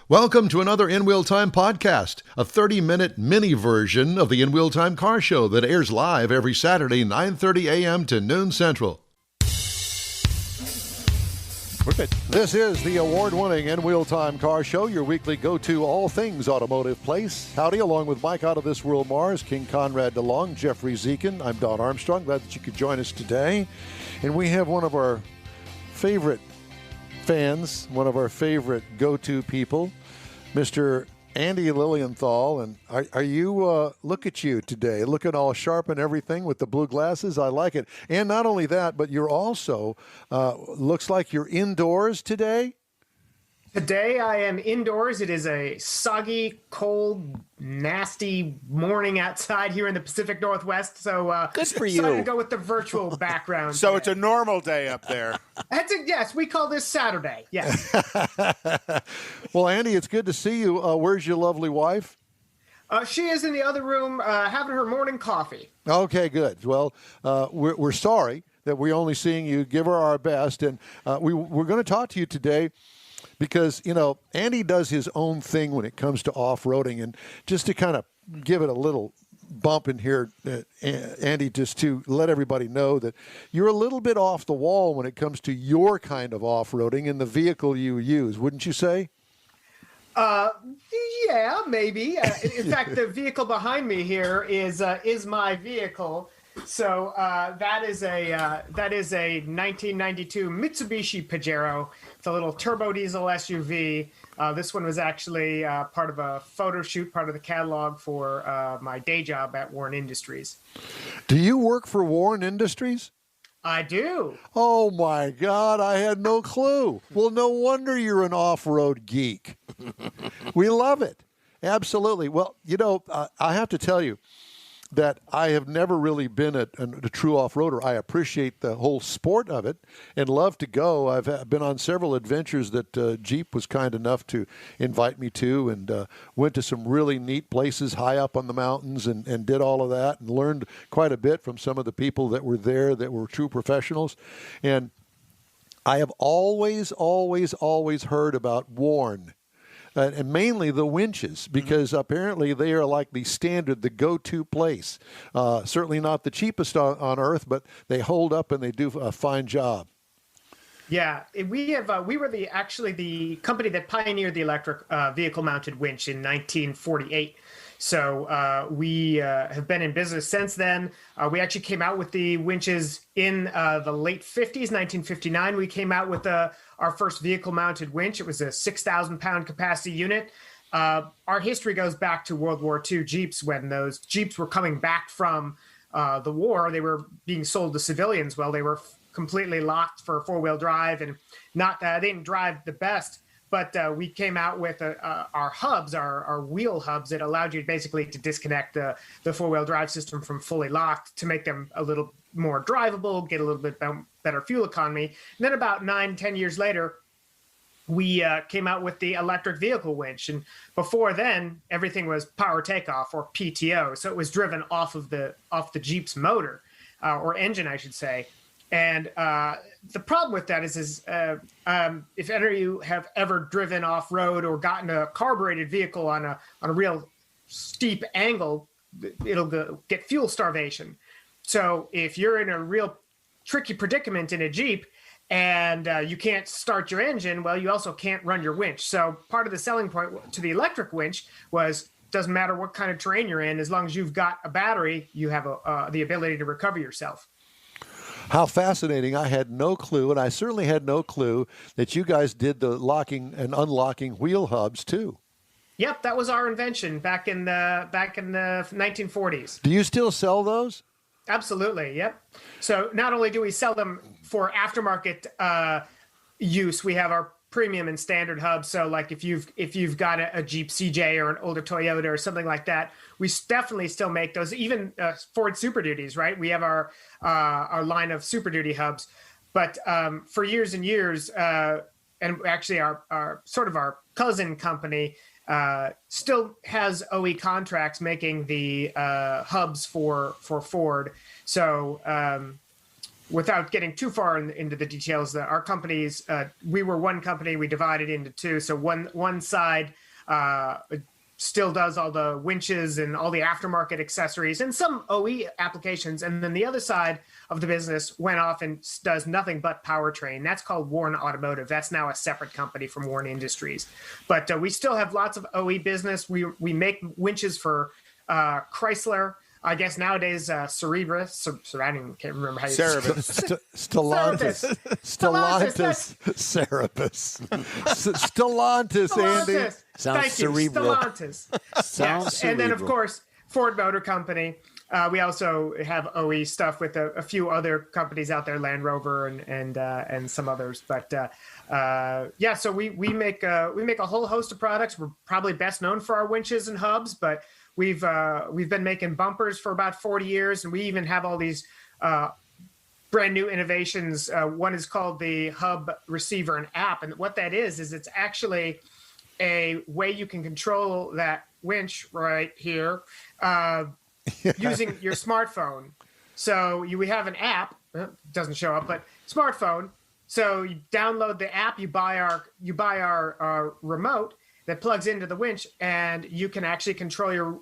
Welcome to another In Wheel Time podcast, a 30-minute mini version of the In Wheel Time car show that airs live every Saturday, 9:30 a.m. to noon Central. This is the award-winning In Wheel Time car show, your weekly go-to all things automotive place. Howdy, along with Mike Out of This World Mars, King Conrad DeLong, Jeffrey Zekin. I'm Don Armstrong. Glad that you could join us today. And we have one of our favorite fans, one of our favorite go-to people, Mr. Andy Lilienthall. And are you, look at you today, looking all sharp and everything with the blue glasses. I like it. And not only that, but you're also, looks like you're indoors today. Today I am indoors. It is a soggy, cold, nasty morning outside here in the Pacific Northwest. So good for you. Decided to go with the virtual background. So It's a normal day up there. Yes, we call this Saturday. Yes. Well, Andy, it's good to see you. Where's your lovely wife? She is in the other room having her morning coffee. Okay, good. Well, we're sorry that we're only seeing you. Give her our best. And we're going to talk to you today because, you know, Andy does his own thing when it comes to off-roading. And just to kind of give it a little bump in here, Andy, just to let everybody know that you're a little bit off the wall when it comes to your kind of off-roading and the vehicle you use, wouldn't you say? Yeah, maybe. In fact, the vehicle behind me here is my vehicle. So that is a 1992 Mitsubishi Pajero. It's a little turbo diesel SUV. This one was actually part of a photo shoot, part of the catalog for my day job at Warren Industries. Do you work for Warren Industries? I do. Oh, my God. I had no clue. Well, no wonder you're an off-road geek. We love it. Absolutely. Well, you know, I have to tell you that I have never really been a true off-roader. I appreciate the whole sport of it and love to go. I've been on several adventures that Jeep was kind enough to invite me to, and went to some really neat places high up on the mountains and did all of that and learned quite a bit from some of the people that were there that were true professionals. And I have always heard about Warren. And mainly the winches, because apparently they are like the standard, the go-to place. Certainly not the cheapest on earth, but they hold up and they do a fine job. Yeah, we were actually the company that pioneered the electric vehicle-mounted winch in 1948. So we have been in business since then. We actually came out with the winches in the late 50s, 1959. We came out with our first vehicle-mounted winch. It was a 6,000-pound capacity unit. Our history goes back to World War II Jeeps, when those Jeeps were coming back from the war. They were being sold to civilians. Well, they were completely locked for four-wheel drive and they didn't drive the best. But we came out with our hubs, our wheel hubs, that allowed you basically to disconnect the four-wheel drive system from fully locked to make them a little more drivable, get a little bit better fuel economy. And then about 9-10 years later, we came out with the electric vehicle winch. And before then, everything was power takeoff, or PTO. So it was driven off the Jeep's motor, or engine, I should say. And the problem with that is if any of you have ever driven off-road or gotten a carbureted vehicle on a real steep angle, it'll get fuel starvation. So if you're in a real tricky predicament in a Jeep and you can't start your engine, well, you also can't run your winch. So part of the selling point to the electric winch was, doesn't matter what kind of terrain you're in, as long as you've got a battery, you have the ability to recover yourself. How fascinating. I had no clue, and I certainly had no clue that you guys did the locking and unlocking wheel hubs too. Yep, that was our invention back in the 1940s. Do you still sell those? Absolutely, yep. So not only do we sell them for aftermarket use, we have our premium and standard hubs. So like if you've got a Jeep CJ or an older Toyota or something like that, we definitely still make those. Even Ford Super Duties, right? We have our line of Super Duty hubs. But for years and years, and actually our sort of our cousin company still has OE contracts making the hubs for Ford. So without getting too far into the details, that our companies, we were one company, we divided into two. So one side still does all the winches and all the aftermarket accessories and some OE applications. And then the other side of the business went off and does nothing but powertrain. That's called Warren Automotive. That's now a separate company from Warren Industries. But we still have lots of OE business. We make winches for Chrysler. I guess nowadays, Cerebras, I can't remember how you say it. Stellantis, Cerebras, Stellantis, Andy. Sounds cerebral. Stellantis. Sounds And then, of cerebral. course, Ford Motor Company. We also have OE stuff with a few other companies out there, Land Rover and some others. But so we make a whole host of products. We're probably best known for our winches and hubs, but we've been making bumpers for about 40 years, and we even have all these brand new innovations. One is called the Hub Receiver and App, and what that is it's actually a way you can control that winch right here using your smartphone. So we have an app. It doesn't show up, but smartphone. So you download the app. You buy our remote that plugs into the winch, and you can actually control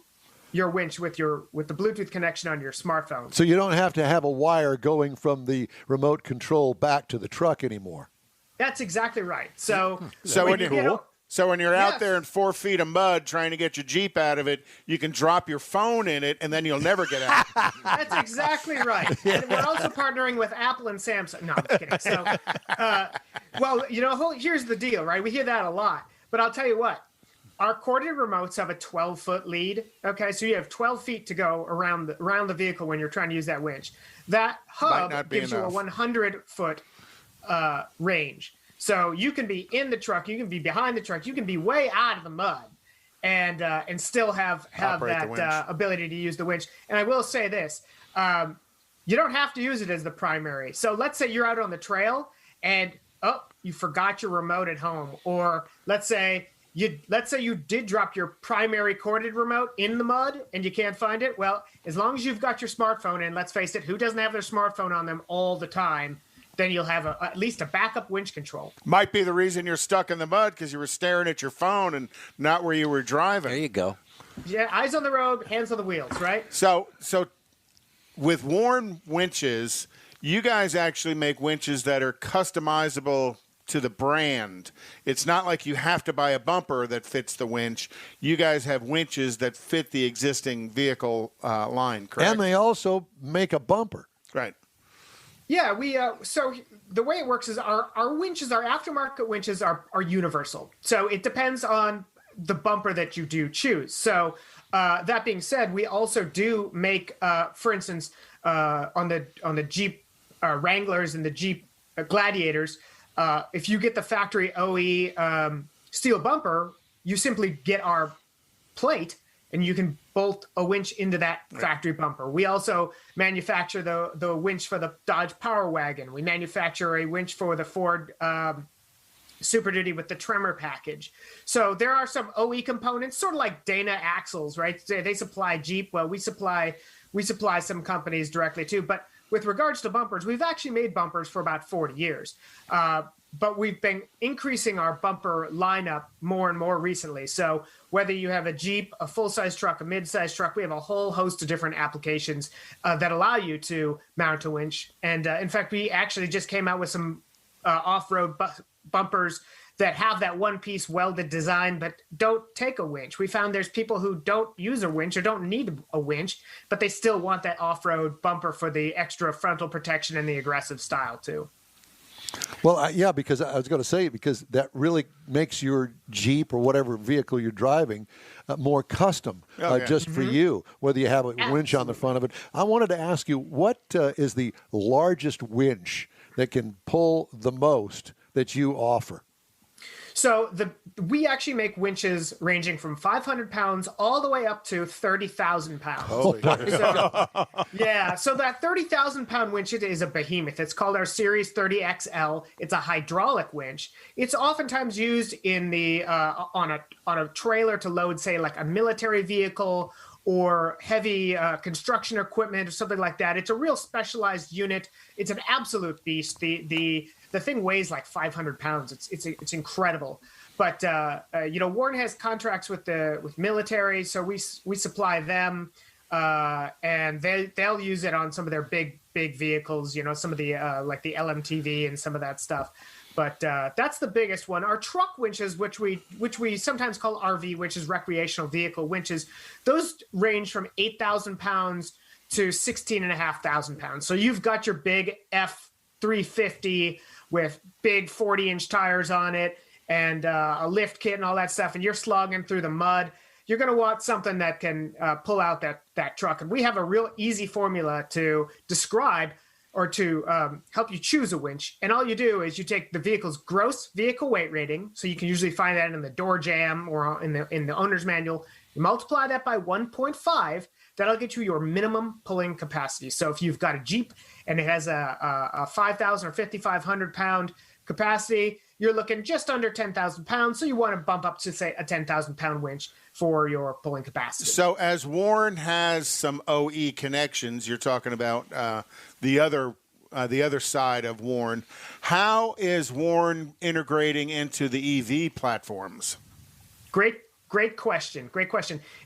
your winch with the Bluetooth connection on your smartphone. So you don't have to have a wire going from the remote control back to the truck anymore. That's exactly right. So when you're out Yes. there in 4 feet of mud trying to get your Jeep out of it, you can drop your phone in it, and then you'll never get out. That's exactly right. And we're also partnering with Apple and Samsung. No, I'm just kidding. So, here's the deal, right? We hear that a lot. But I'll tell you what. Our corded remotes have a 12-foot lead. Okay, so you have 12 feet to go around the vehicle when you're trying to use that winch. That hub gives you a 100-foot range. So you can be in the truck, you can be behind the truck, you can be way out of the mud, and still have that ability to use the winch. And I will say this: you don't have to use it as the primary. So let's say you're out on the trail and you forgot your remote at home, or let's say you did drop your primary corded remote in the mud and you can't find it. Well, as long as you've got your smartphone, and let's face it, who doesn't have their smartphone on them all the time? Then you'll have at least a backup winch control. Might be the reason you're stuck in the mud, because you were staring at your phone and not where you were driving. There you go. Yeah, eyes on the road, hands on the wheels, right? So with Warren winches, you guys actually make winches that are customizable to the brand. It's not like you have to buy a bumper that fits the winch. You guys have winches that fit the existing vehicle line, correct? And they also make a bumper. Right. Yeah, so the way it works is our winches, our aftermarket winches are universal. So it depends on the bumper that you do choose. So that being said, we also do make, for instance, on the Jeep Wranglers and the Jeep Gladiators, if you get the factory OE steel bumper, you simply get our plate and you can bolt a winch into that factory bumper. We also manufacture the winch for the Dodge Power Wagon. We manufacture a winch for the Ford Super Duty with the Tremor package. So there are some OE components, sort of like Dana Axles, right? They supply Jeep. Well, we supply some companies directly too. But with regards to bumpers, we've actually made bumpers for about 40 years. But we've been increasing our bumper lineup more and more recently. So whether you have a Jeep, a full-size truck, a mid-size truck, we have a whole host of different applications that allow you to mount a winch. And in fact, we actually just came out with some off-road bumpers that have that one-piece welded design but don't take a winch. We found there's people who don't use a winch or don't need a winch, but they still want that off-road bumper for the extra frontal protection and the aggressive style too. Well, yeah, because I was going to say, because that really makes your Jeep or whatever vehicle you're driving more custom, just for you, whether you have a winch on the front of it. I wanted to ask you, what is the largest winch that can pull the most that you offer? So we actually make winches ranging from 500 pounds all the way up to 30,000 pounds. Holy So that 30,000 pound winch is a behemoth. It's called our Series 30XL. It's a hydraulic winch. It's oftentimes used in the on a trailer to load, say, like a military vehicle or heavy construction equipment or something like that. It's a real specialized unit. It's an absolute beast. The thing weighs like 500 pounds. It's incredible. But Warren has contracts with military, so we supply them, and they'll use it on some of their big vehicles. Some of the like the LMTV and some of that stuff. But that's the biggest one. Our truck winches, which we sometimes call RV winches, recreational vehicle winches, those range from 8,000 pounds to 16,500 pounds. So you've got your big F350 with big 40-inch tires on it and a lift kit and all that stuff, and you're slogging through the mud. You're going to want something that can pull out that truck. And we have a real easy formula to describe or to help you choose a winch. And all you do is you take the vehicle's gross vehicle weight rating. So you can usually find that in the door jamb or in the owner's manual. You multiply that by 1.5. That'll get you your minimum pulling capacity. So if you've got a Jeep and it has a 5,000 or 5,500 pound capacity, you're looking just under 10,000 pounds. So you want to bump up to, say, a 10,000 pound winch for your pulling capacity. So as Warren has some OE connections, you're talking about the other side of Warren. How is Warren integrating into the EV platforms? Great question.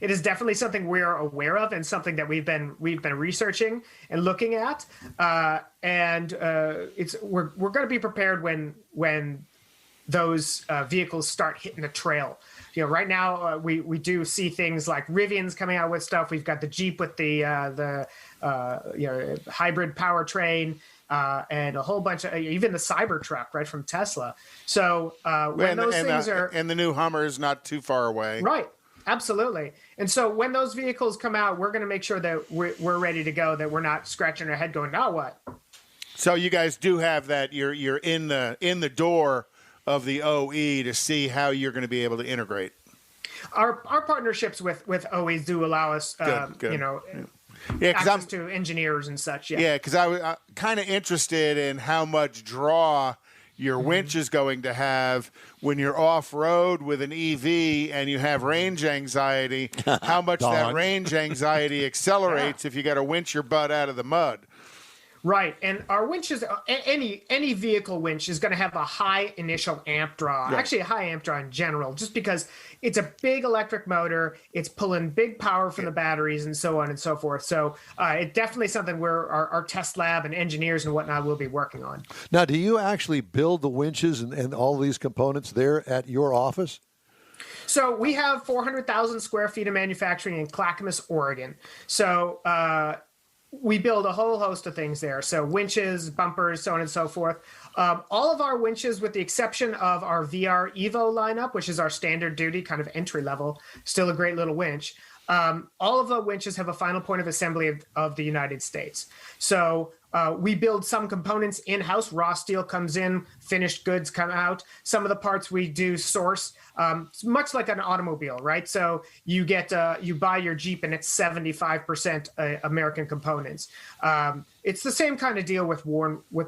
It is definitely something we're aware of and something that we've been researching and looking at. We're going to be prepared when those vehicles start hitting the trail. Right now we do see things like Rivian's coming out with stuff. We've got the Jeep with the hybrid powertrain. And a whole bunch of even the Cybertruck, right, from Tesla. So and the new Hummer is not too far away, right? Absolutely. And so when those vehicles come out, we're going to make sure that we're ready to go. That we're not scratching our head going, "Now what?" So you guys do have that. You're in the door of the OE to see how you're going to be able to integrate. Our partnerships with OEs do allow us, good. Access to engineers and such. Yeah, because I'm kind of interested in how much draw your winch is going to have when you're off-road with an EV and you have range anxiety, how much that range anxiety accelerates if you got to winch your butt out of the mud. Right, and our winches, any vehicle winch is going to have a high initial amp draw, actually a high amp draw in general, just because it's a big electric motor, it's pulling big power from the batteries and so on and so forth. So it's definitely something where our test lab and engineers and whatnot will be working on. Now, do you actually build the winches and all these components there at your office? So we have 400,000 square feet of manufacturing in Clackamas, Oregon. So we build a whole host of things there. So winches, bumpers, so on and so forth. All of our winches, with the exception of our VR Evo lineup, which is our standard duty kind of entry level, still a great little winch. All of the winches have a final point of assembly of the United States. So we build some components in-house. Raw steel comes in, finished goods come out. Some of the parts we do source, much like an automobile, right? So you buy your Jeep and it's 75% American components. It's the same kind of deal with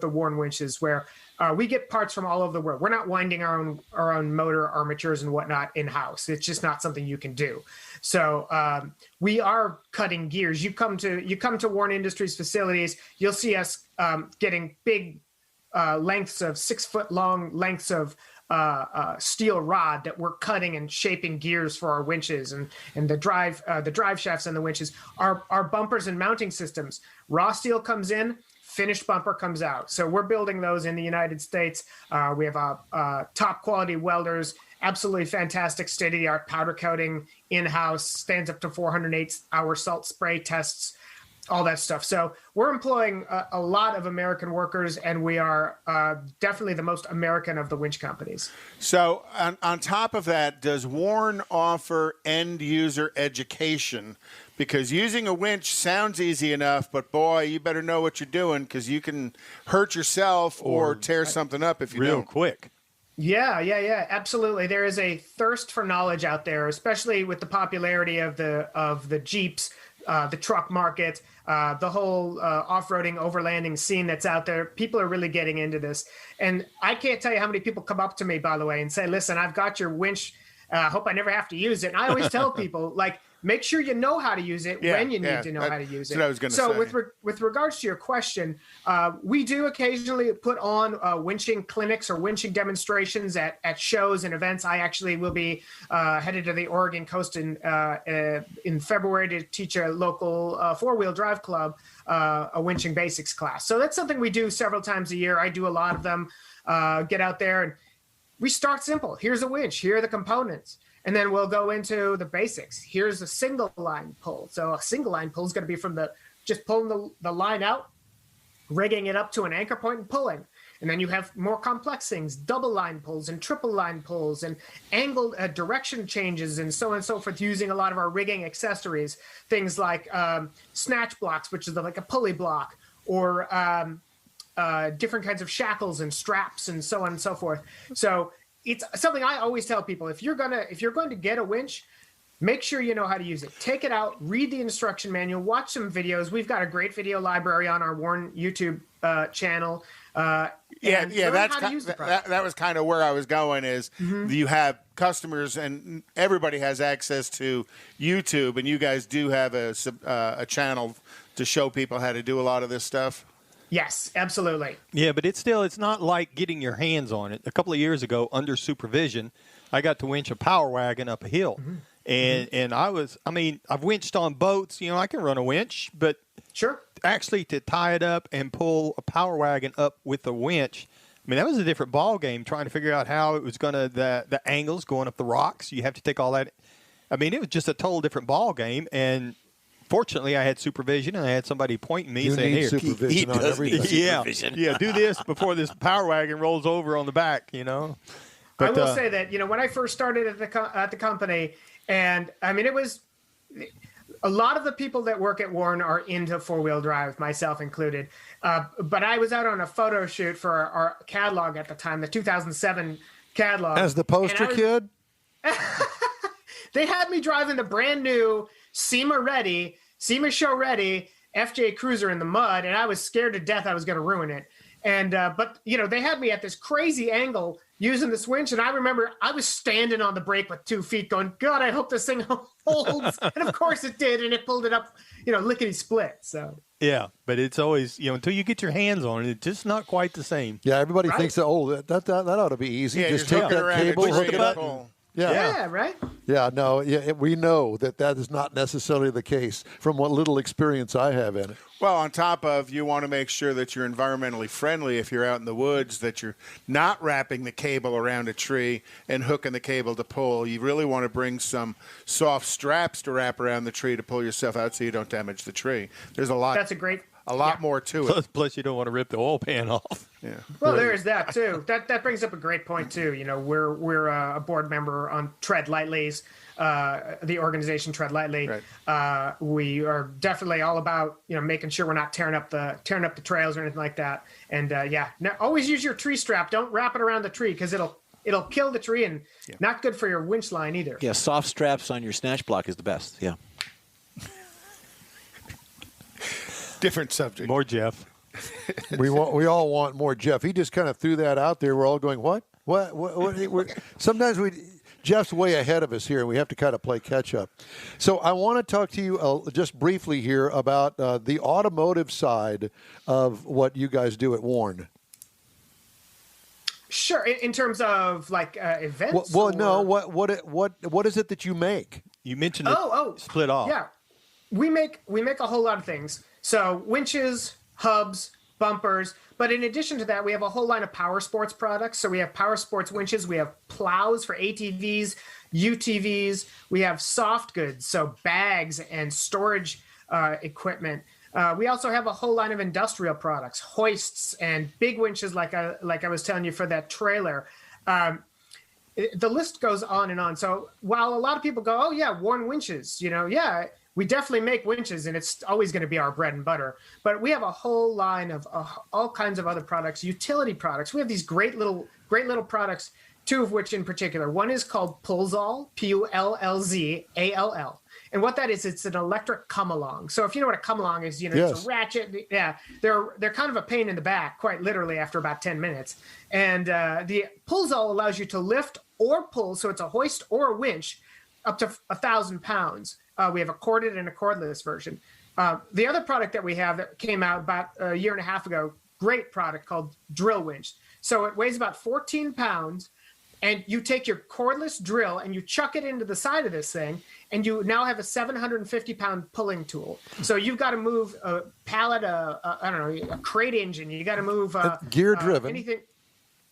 the Warren winches, where we get parts from all over the world. We're not winding our own motor armatures and whatnot in-house. It's just not something you can do. So we are cutting gears. You come to Warren Industries facilities, you'll see us getting big lengths of 6-foot long lengths of steel rod that we're cutting and shaping gears for our winches and the drive shafts and the winches. Our bumpers and mounting systems, raw steel comes in, finished bumper comes out. So we're building those in the United States. We have top quality welders, absolutely fantastic state-of-the-art powder coating in-house, stands up to 408-hour salt spray tests, all that stuff. So we're employing a lot of American workers, and we are definitely the most American of the winch companies. So on top of that, does Warren offer end-user education? Because using a winch sounds easy enough, but boy, you better know what you're doing, because you can hurt yourself or tear something up if you don't. Real quick. Yeah, absolutely. There is a thirst for knowledge out there, especially with the popularity of the Jeeps, the truck market, the whole off-roading, overlanding scene that's out there. People are really getting into this. And I can't tell you how many people come up to me, by the way, and say, listen, I've got your winch. I hope I never have to use it. And I always tell people, like, make sure you know how to use it when you need to know how to use it. That's what I was going to say. So with regards to your question, we do occasionally put on winching clinics or winching demonstrations at shows and events. I actually will be headed to the Oregon coast in February to teach a local four-wheel drive club a winching basics class. So that's something we do several times a year. I do a lot of them. Get out there and we start simple. Here's a winch. Here are the components. And then we'll go into the basics. Here's a single line pull. So a single line pull is going to be from just pulling the line out, rigging it up to an anchor point and pulling. And then you have more complex things, double line pulls and triple line pulls and angled direction changes and so on and so forth, using a lot of our rigging accessories, things like snatch blocks, which is like a pulley block, or different kinds of shackles and straps and so on and so forth. So it's something I always tell people: if you're going to get a winch, make sure you know how to use it. Take it out, read the instruction manual, watch some videos. We've got a great video library on our Warn YouTube channel. That was kind of where I was going. Is you have customers and everybody has access to YouTube, and you guys do have a channel to show people how to do a lot of this stuff. Yes, absolutely. Yeah, but it's not like getting your hands on it. A couple of years ago, under supervision, I got to winch a power wagon up a hill. And I've winched on boats. I can run a winch, but sure, actually to tie it up and pull a power wagon up with a winch, that was a different ball game, trying to figure out how it was going to, the angles going up the rocks. You have to take all that. It was just a total different ball game. And fortunately, I had supervision, and I had somebody pointing me saying, "Here, supervision on everything." Yeah, do this before this power wagon rolls over on the back." But, I will say that when I first started at the company, and it was a lot of the people that work at Warn are into four-wheel drive, myself included. But I was out on a photo shoot for our catalog at the time, the 2007 catalog, as the poster kid. They had me driving the brand new SEMA show ready FJ Cruiser in the mud, and I was scared to death I was going to ruin it. And but they had me at this crazy angle using this winch, and I remember I was standing on the brake with 2 feet, going, "God, I hope this thing holds." And of course it did, and it pulled it up, lickety split. So yeah, but it's always until you get your hands on it, it's just not quite the same. Yeah, everybody thinks that that ought to be easy. Yeah, just take that cable, hook it up. Yeah, right? Yeah, no, we know that is not necessarily the case from what little experience I have in it. Well, on top of, you want to make sure that you're environmentally friendly if you're out in the woods, that you're not wrapping the cable around a tree and hooking the cable to pull. You really want to bring some soft straps to wrap around the tree to pull yourself out so you don't damage the tree. There's a lot. That's a lot more to it. Plus, you don't want to rip the oil pan off. Yeah. Well, there's that too. That brings up a great point too. We're a board member on Tread Lightly's, the organization Tread Lightly. Right. We are definitely all about making sure we're not tearing up the trails or anything like that. And now, always use your tree strap. Don't wrap it around the tree because it'll kill the tree and not good for your winch line either. Yeah, soft straps on your snatch block is the best. Yeah. Different subject. More Jeff. We all want more Jeff. He just kind of threw that out there. We're all going, what? Sometimes Jeff's way ahead of us here, and we have to kind of play catch up. So I want to talk to you just briefly here about the automotive side of what you guys do at Warn. Sure, in terms of like events. No. What is it that you make? You mentioned it split off. Yeah, we make a whole lot of things. So winches, hubs, bumpers. But in addition to that, we have a whole line of power sports products. So we have power sports winches. We have plows for ATVs, UTVs. We have soft goods, so bags and storage equipment. We also have a whole line of industrial products, hoists and big winches, like I was telling you for that trailer. The list goes on and on. So while a lot of people go, "Oh yeah, Warn winches," we definitely make winches, and it's always going to be our bread and butter. But we have a whole line of all kinds of other products, utility products. We have these great little products, two of which in particular. One is called Pullzall, Pullzall. And what that is, it's an electric come-along. So if you know what a come-along is, it's a ratchet. Yeah, they're kind of a pain in the back, quite literally, after about 10 minutes. And the Pullzall allows you to lift or pull, so it's a hoist or a winch, up to 1,000 pounds. We have a corded and a cordless version. The other product that we have that came out about a year and a half ago, great product called Drill Winch. So it weighs about 14 pounds, and you take your cordless drill and you chuck it into the side of this thing, and you now have a 750-pound pulling tool. So you've got to move a pallet, a crate engine. You got to move gear-driven. Anything.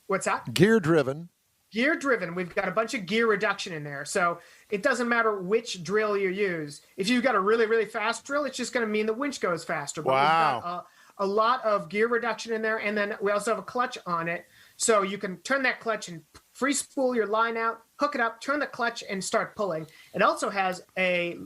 What's that? Gear-driven. Gear-driven. We've got a bunch of gear reduction in there. So it doesn't matter which drill you use. If you've got a really, really fast drill, it's just going to mean the winch goes faster. But wow. We've got a lot of gear reduction in there, and then we also have a clutch on it. So you can turn that clutch and free spool your line out, hook it up, turn the clutch, and start pulling. It also has a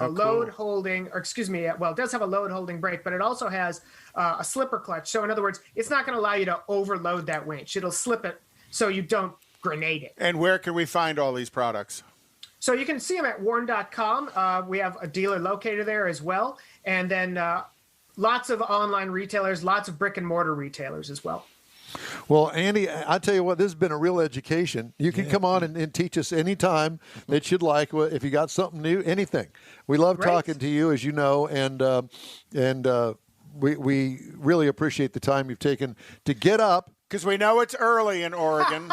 load holding, or excuse me, well, it does have a load holding brake, but it also has a slipper clutch. So in other words, it's not going to allow you to overload that winch. It'll slip it so you don't grenade it. And where can we find all these products? So you can see them at warn.com. We have a dealer locator there as well. And then lots of online retailers, lots of brick and mortar retailers as well. Well, Andy, I tell you what, this has been a real education. You can come on and teach us anytime that you'd like. If you got something new, anything. We love talking to you, as you know, and we really appreciate the time you've taken to get up. Because we know it's early in Oregon.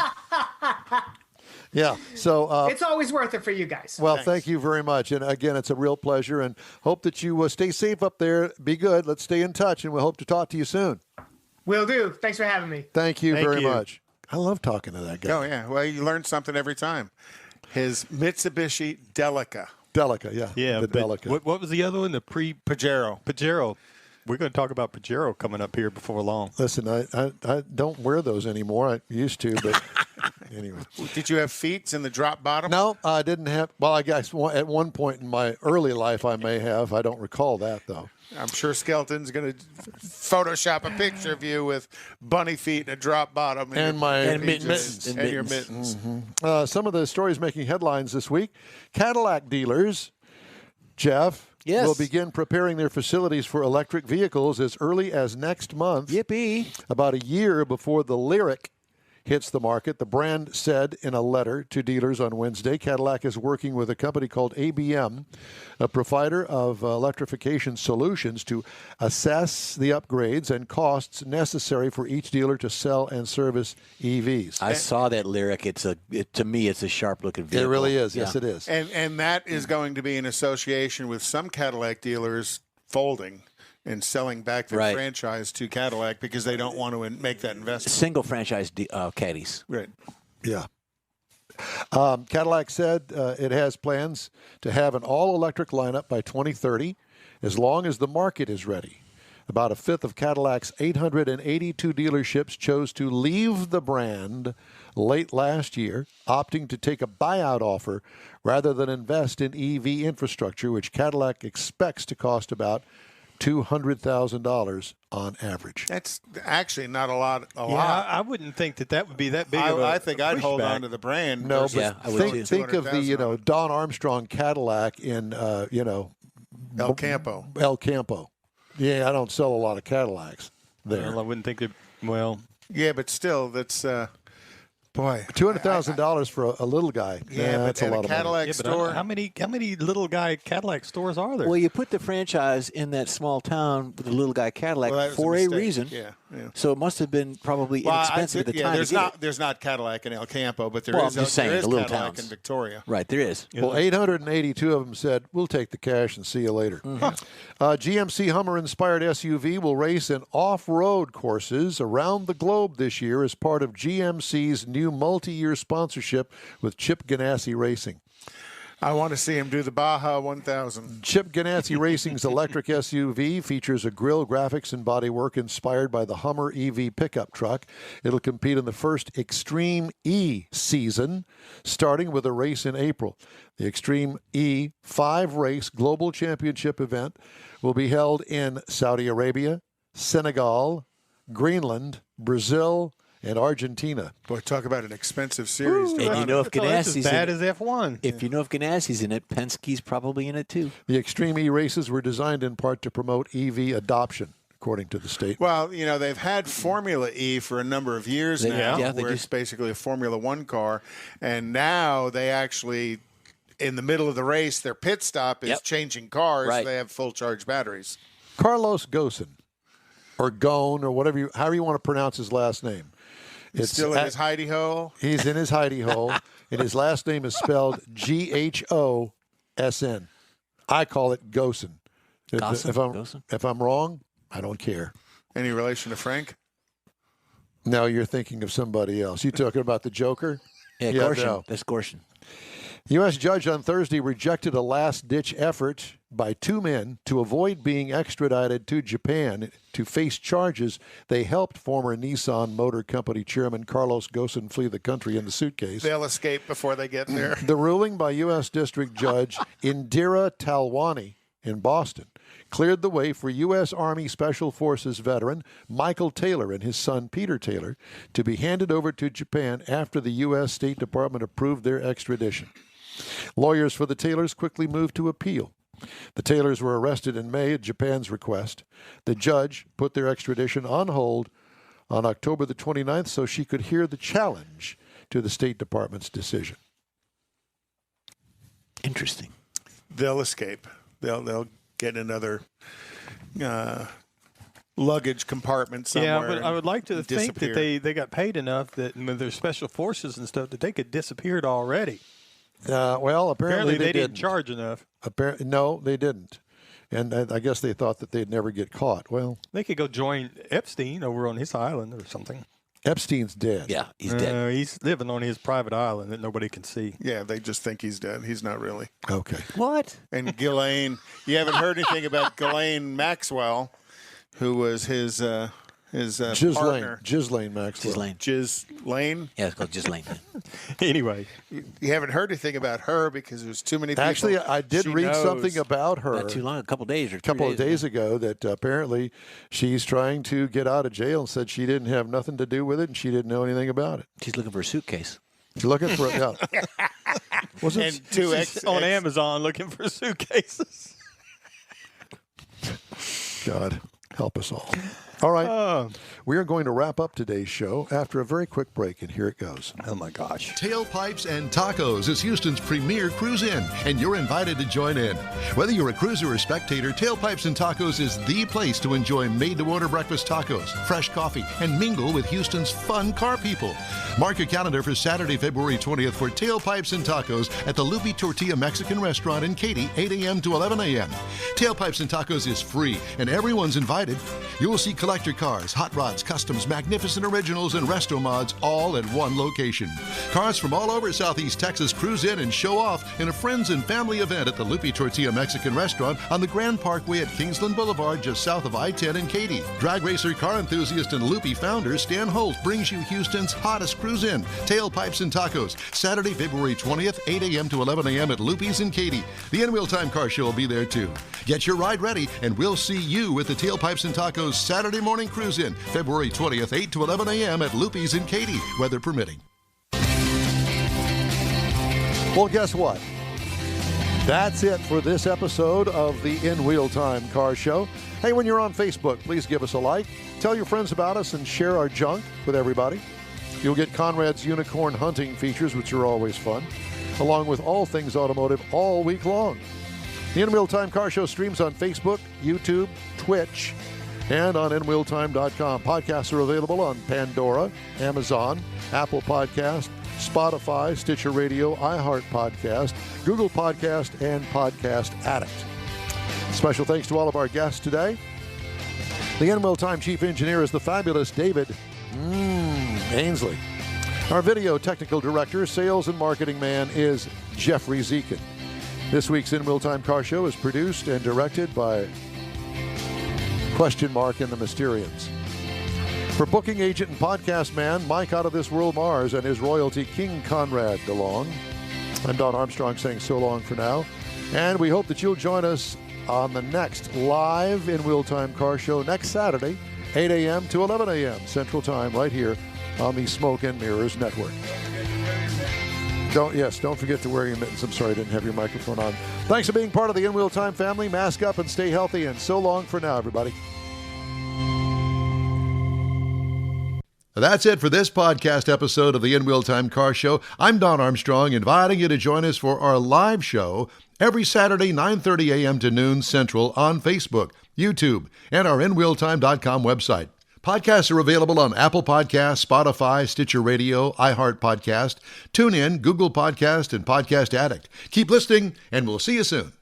Yeah, so it's always worth it for you guys. Well, thank you very much, and again, it's a real pleasure. And hope that you stay safe up there. Be good. Let's stay in touch, and we hope to talk to you soon. Will do. Thanks for having me. Thank you very much. I love talking to that guy. Oh yeah, well, you learn something every time. His Mitsubishi Delica. Delica, yeah. Yeah, the Delica. What was the other one? The Pajero. Pajero. We're going to talk about Pajero coming up here before long. Listen, I don't wear those anymore. I used to, but anyway. Did you have feet in the drop bottom? No, I didn't have. Well, I guess at one point in my early life I may have. I don't recall that, though. I'm sure Skelton's going to Photoshop a picture of you with bunny feet and a drop bottom. And my mittens. And your mittens. Mm-hmm. Some of the stories making headlines this week. Cadillac dealers, Jeff, will begin preparing their facilities for electric vehicles as early as next month. Yippee. About a year before the Lyriq hits the market, the brand said in a letter to dealers on Wednesday. Cadillac is working with a company called ABM, a provider of electrification solutions, to assess the upgrades and costs necessary for each dealer to sell and service EVs. I saw that Lyriq. To me, it's a sharp-looking vehicle. It really is. Yeah. Yes, it is. And that is going to be in association with some Cadillac dealers folding and selling back their franchise to Cadillac because they don't want to make that investment. Single franchise caddies. Right. Yeah. Cadillac said it has plans to have an all-electric lineup by 2030 as long as the market is ready. About a fifth of Cadillac's 882 dealerships chose to leave the brand late last year, opting to take a buyout offer rather than invest in EV infrastructure, which Cadillac expects to cost about $200,000 on average. That's actually not a lot. I wouldn't think that would be that big of a I think I'd hold pushback. on to the brand. No, versus but think of the Don Armstrong Cadillac in El Campo. El Campo. Yeah, I don't sell a lot of Cadillacs there. Well, I wouldn't think that. Well, yeah, but still, that's boy, $200,000 for a little guy. Yeah, that's a lot of Cadillac money. store. How many little guy Cadillac stores are there? Well, you put the franchise in that small town with the little guy Cadillac Well, that was for a a mistake. reason. Yeah. So it must have been probably inexpensive at the time. There's not Cadillac in El Campo, but there Well, is. I'm just saying, there is the little Cadillac towns. in Victoria. Right, there is. Well, 882 of them said, we'll take the cash and see you later. GMC Hummer-inspired SUV will race in off-road courses around the globe this year as part of GMC's new multi-year sponsorship with Chip Ganassi Racing. I want to see him do the Baja 1000. Chip Ganassi Racing's electric SUV features a grille, graphics, and bodywork inspired by the Hummer EV pickup truck. It'll compete in the first Extreme E season, starting with a race in April. The Extreme E 5-race global championship event will be held in Saudi Arabia, Senegal, Greenland, Brazil, and Argentina. Boy, talk about an expensive series. to And run. you know if That's as Ganassi's bad in it, as F1. if you know if Ganassi's in it, Penske's probably in it too. The Extreme E races were designed in part to promote EV adoption, according to the state. Well, they've had Formula E for a number of years now, yeah, they where it's just- basically a Formula One car, and now they actually in the middle of the race, their pit stop is changing cars. Right. So they have full charge batteries. Carlos Ghosn, or Gone, or however you want to pronounce his last name. It's still in his hidey hole. He's in his hidey hole, and his last name is spelled Ghosn. I call it Ghosn. If I'm wrong, I don't care. Any relation to Frank? No, you're thinking of somebody else. You talking about the Joker? Yeah, Gorshin. No. That's Gorshin. U.S. judge on Thursday rejected a last-ditch effort by two men to avoid being extradited to Japan to face charges they helped former Nissan Motor Company chairman Carlos Ghosn flee the country in the suitcase. They'll escape before they get there. The ruling by U.S. District Judge Indira Talwani in Boston cleared the way for U.S. Army Special Forces veteran Michael Taylor and his son Peter Taylor to be handed over to Japan after the U.S. State Department approved their extradition. Lawyers for the Taylors quickly moved to appeal. The Taylors were arrested in May at Japan's request. The judge put their extradition on hold on October the 29th so she could hear the challenge to the State Department's decision. Interesting. They'll escape. They'll get another luggage compartment somewhere. Yeah, but I would like to think disappear. that they got paid enough that with their special forces and stuff that they could disappeared already. Well, apparently they didn't charge enough. No, they didn't. And I guess they thought that they'd never get caught. Well, they could go join Epstein over on his island or something. Epstein's dead. Yeah, he's dead. He's living on his private island that nobody can see. Yeah, they just think he's dead. He's not really. Okay. What? And Ghislaine, you haven't heard anything about Ghislaine Maxwell, who was his partner. Ghislaine Maxwell. Ghislaine? Yeah, it's called Ghislaine. Anyway. You haven't heard anything about her because there's too many people. Actually, I did read something about her. Not too long, a couple of days ago, that apparently she's trying to get out of jail and said she didn't have nothing to do with it and she didn't know anything about it. She's looking for a suitcase. She's looking for it. Yeah. She's on Amazon looking for suitcases. God, help us all. All right. We are going to wrap up today's show after a very quick break, and here it goes. Oh, my gosh. Tailpipes and Tacos is Houston's premier cruise-in, and you're invited to join in. Whether you're a cruiser or spectator, Tailpipes and Tacos is the place to enjoy made-to-order breakfast tacos, fresh coffee, and mingle with Houston's fun car people. Mark your calendar for Saturday, February 20th for Tailpipes and Tacos at the Lupi Tortilla Mexican Restaurant in Katy, 8 a.m. to 11 a.m. Tailpipes and Tacos is free, and everyone's invited. You will see collector cars, hot rods, customs, magnificent originals, and resto mods all at one location. Cars from all over Southeast Texas cruise in and show off in a friends and family event at the Lupi Tortilla Mexican Restaurant on the Grand Parkway at Kingsland Boulevard, just south of I-10 in Katy. Drag racer, car enthusiast, and Lupi founder Stan Holt brings you Houston's hottest cruise-in, Tailpipes and Tacos, Saturday, February 20th, 8 a.m. to 11 a.m. at Lupi's in Katy. The In-Wheel Time Car Show will be there too. Get your ride ready, and we'll see you at the Tailpipes and Tacos Saturday morning cruise-in, February 20th, 8 to 11 a.m. at Lupi's in Katy, weather permitting. Well, guess what? That's it for this episode of the In-Wheel Time Car Show. Hey, when you're on Facebook, please give us a like. Tell your friends about us and share our junk with everybody. You'll get Conrad's unicorn hunting features, which are always fun, along with all things automotive all week long. The In-Wheel Time Car Show streams on Facebook, YouTube, Twitch, and on InWheelTime.com. Podcasts are available on Pandora, Amazon, Apple Podcast, Spotify, Stitcher Radio, iHeart Podcast, Google Podcast, and Podcast Addict. Special thanks to all of our guests today. The In-Wheel Time Chief Engineer is the fabulous David Ainsley. Our Video Technical Director, Sales and Marketing Man is Jeffrey Zekin. This week's In-Wheel Time Car Show is produced and directed by Question Mark and the Mysterians. For booking agent and podcast man, Mike Out of This World Mars and his royalty, King Conrad DeLong. I'm Don Armstrong saying so long for now. And we hope that you'll join us on the next live In-Wheel Time Car Show next Saturday, 8 a.m. to 11 a.m. Central Time, right here on the Smoke and Mirrors Network. Don't forget to wear your mittens. I'm sorry I didn't have your microphone on. Thanks for being part of the In-Wheel Time family. Mask up and stay healthy, and so long for now, everybody. That's it for this podcast episode of the Wheel Time Car Show. I'm Don Armstrong, inviting you to join us for our live show every Saturday, 9:30 a.m. to noon Central on Facebook, YouTube, and our InWheelTime.com website. Podcasts are available on Apple Podcasts, Spotify, Stitcher Radio, iHeart Podcast, TuneIn, Google Podcast, and Podcast Addict. Keep listening, and we'll see you soon.